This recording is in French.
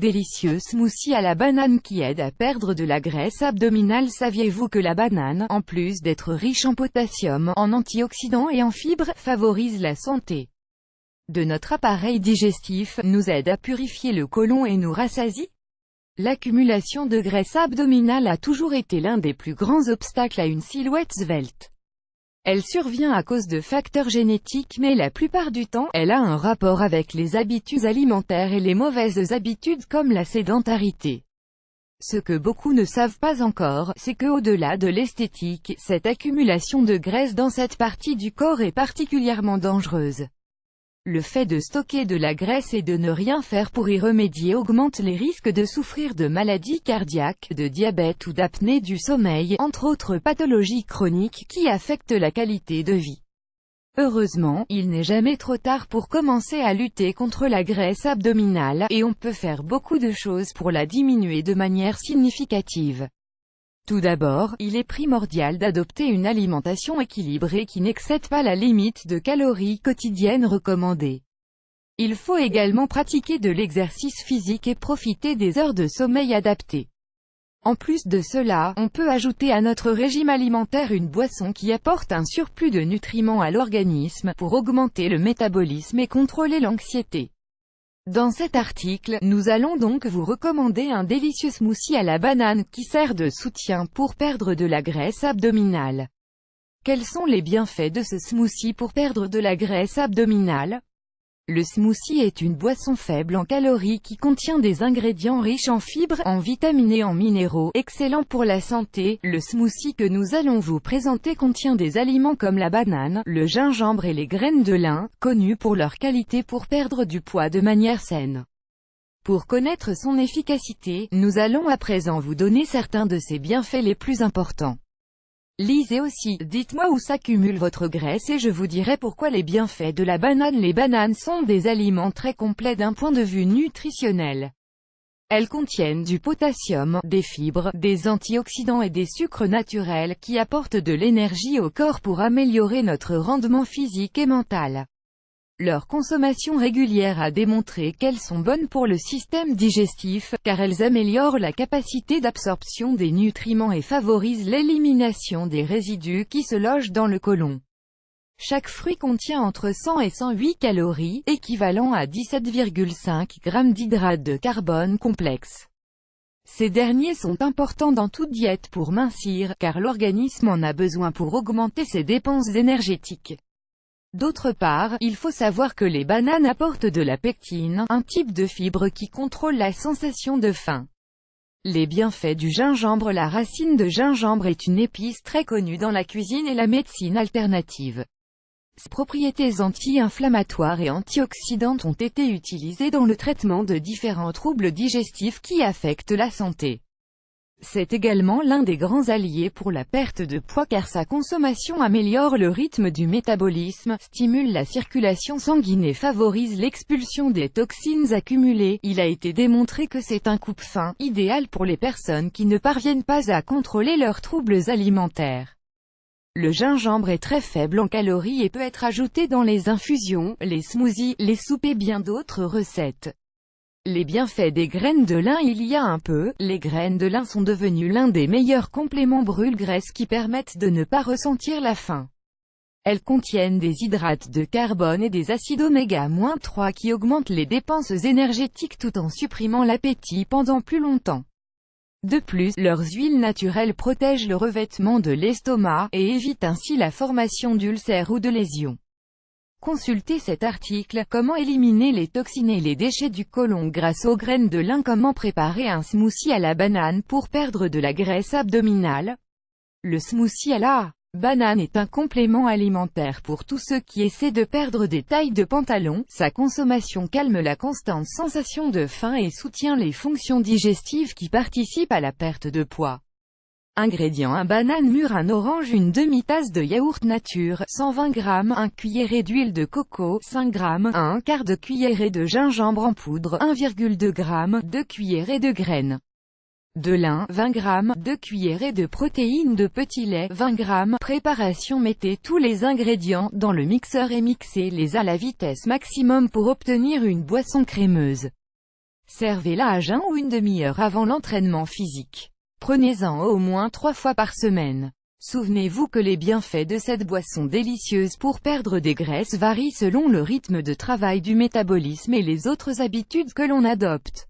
délicieux smoothie à la banane qui aide à perdre de la graisse abdominale. Saviez-vous que la banane, en plus d'être riche en potassium, en antioxydants et en fibres, favorise la santé de notre appareil digestif, nous aide à purifier le côlon et nous rassasie? L'accumulation de graisse abdominale a toujours été l'un des plus grands obstacles à une silhouette svelte. Elle survient à cause de facteurs génétiques, mais la plupart du temps, elle a un rapport avec les habitudes alimentaires et les mauvaises habitudes comme la sédentarité. Ce que beaucoup ne savent pas encore, c'est que au-delà de l'esthétique, cette accumulation de graisse dans cette partie du corps est particulièrement dangereuse. Le fait de stocker de la graisse et de ne rien faire pour y remédier augmente les risques de souffrir de maladies cardiaques, de diabète ou d'apnée du sommeil, entre autres pathologies chroniques qui affectent la qualité de vie. Heureusement, il n'est jamais trop tard pour commencer à lutter contre la graisse abdominale, et on peut faire beaucoup de choses pour la diminuer de manière significative. Tout d'abord, il est primordial d'adopter une alimentation équilibrée qui n'excède pas la limite de calories quotidienne recommandée. Il faut également pratiquer de l'exercice physique et profiter des heures de sommeil adaptées. En plus de cela, on peut ajouter à notre régime alimentaire une boisson qui apporte un surplus de nutriments à l'organisme, pour augmenter le métabolisme et contrôler l'anxiété. Dans cet article, nous allons donc vous recommander un délicieux smoothie à la banane qui sert de soutien pour perdre de la graisse abdominale. Quels sont les bienfaits de ce smoothie pour perdre de la graisse abdominale? Le smoothie est une boisson faible en calories qui contient des ingrédients riches en fibres, en vitamines et en minéraux, excellent pour la santé. Le smoothie que nous allons vous présenter contient des aliments comme la banane, le gingembre et les graines de lin, connus pour leur qualité pour perdre du poids de manière saine. Pour connaître son efficacité, nous allons à présent vous donner certains de ses bienfaits les plus importants. Lisez aussi, dites-moi où s'accumule votre graisse et je vous dirai pourquoi les bienfaits de la banane. Les bananes sont des aliments très complets d'un point de vue nutritionnel. Elles contiennent du potassium, des fibres, des antioxydants et des sucres naturels qui apportent de l'énergie au corps pour améliorer notre rendement physique et mental. Leur consommation régulière a démontré qu'elles sont bonnes pour le système digestif, car elles améliorent la capacité d'absorption des nutriments et favorisent l'élimination des résidus qui se logent dans le côlon. Chaque fruit contient entre 100 et 108 calories, équivalent à 17,5 g d'hydrates de carbone complexes. Ces derniers sont importants dans toute diète pour mincir, car l'organisme en a besoin pour augmenter ses dépenses énergétiques. D'autre part, il faut savoir que les bananes apportent de la pectine, un type de fibre qui contrôle la sensation de faim. Les bienfaits du gingembre. La racine de gingembre est une épice très connue dans la cuisine et la médecine alternative. Ses propriétés anti-inflammatoires et antioxydantes ont été utilisées dans le traitement de différents troubles digestifs qui affectent la santé. C'est également l'un des grands alliés pour la perte de poids car sa consommation améliore le rythme du métabolisme, stimule la circulation sanguine et favorise l'expulsion des toxines accumulées. Il a été démontré que c'est un coupe-faim, idéal pour les personnes qui ne parviennent pas à contrôler leurs troubles alimentaires. Le gingembre est très faible en calories et peut être ajouté dans les infusions, les smoothies, les soupes et bien d'autres recettes. Les bienfaits des graines de lin. Il y a un peu, les graines de lin sont devenues l'un des meilleurs compléments brûle-graisse qui permettent de ne pas ressentir la faim. Elles contiennent des hydrates de carbone et des acides oméga-3 qui augmentent les dépenses énergétiques tout en supprimant l'appétit pendant plus longtemps. De plus, leurs huiles naturelles protègent le revêtement de l'estomac, et évitent ainsi la formation d'ulcères ou de lésions. Consultez cet article, comment éliminer les toxines et les déchets du côlon grâce aux graines de lin. Comment préparer un smoothie à la banane pour perdre de la graisse abdominale? Le smoothie à la banane est un complément alimentaire pour tous ceux qui essaient de perdre des tailles de pantalon. Sa consommation calme la constante sensation de faim et soutient les fonctions digestives qui participent à la perte de poids. Ingrédients: un banane mûre, un orange, une demi-tasse de yaourt nature, 120 g, un cuillerée d'huile de coco, 5 g, un quart de cuillerée de gingembre en poudre, 1,2 g, 2 cuillerées de graines de lin, 20 g, 2 cuillerées de protéines de petit lait, 20 g. Préparation: mettez tous les ingrédients dans le mixeur et mixez-les à la vitesse maximum pour obtenir une boisson crémeuse. Servez-la à jeun ou une demi-heure avant l'entraînement physique. Prenez-en au moins 3 fois par semaine. Souvenez-vous que les bienfaits de cette boisson délicieuse pour perdre des graisses varient selon le rythme de travail du métabolisme et les autres habitudes que l'on adopte.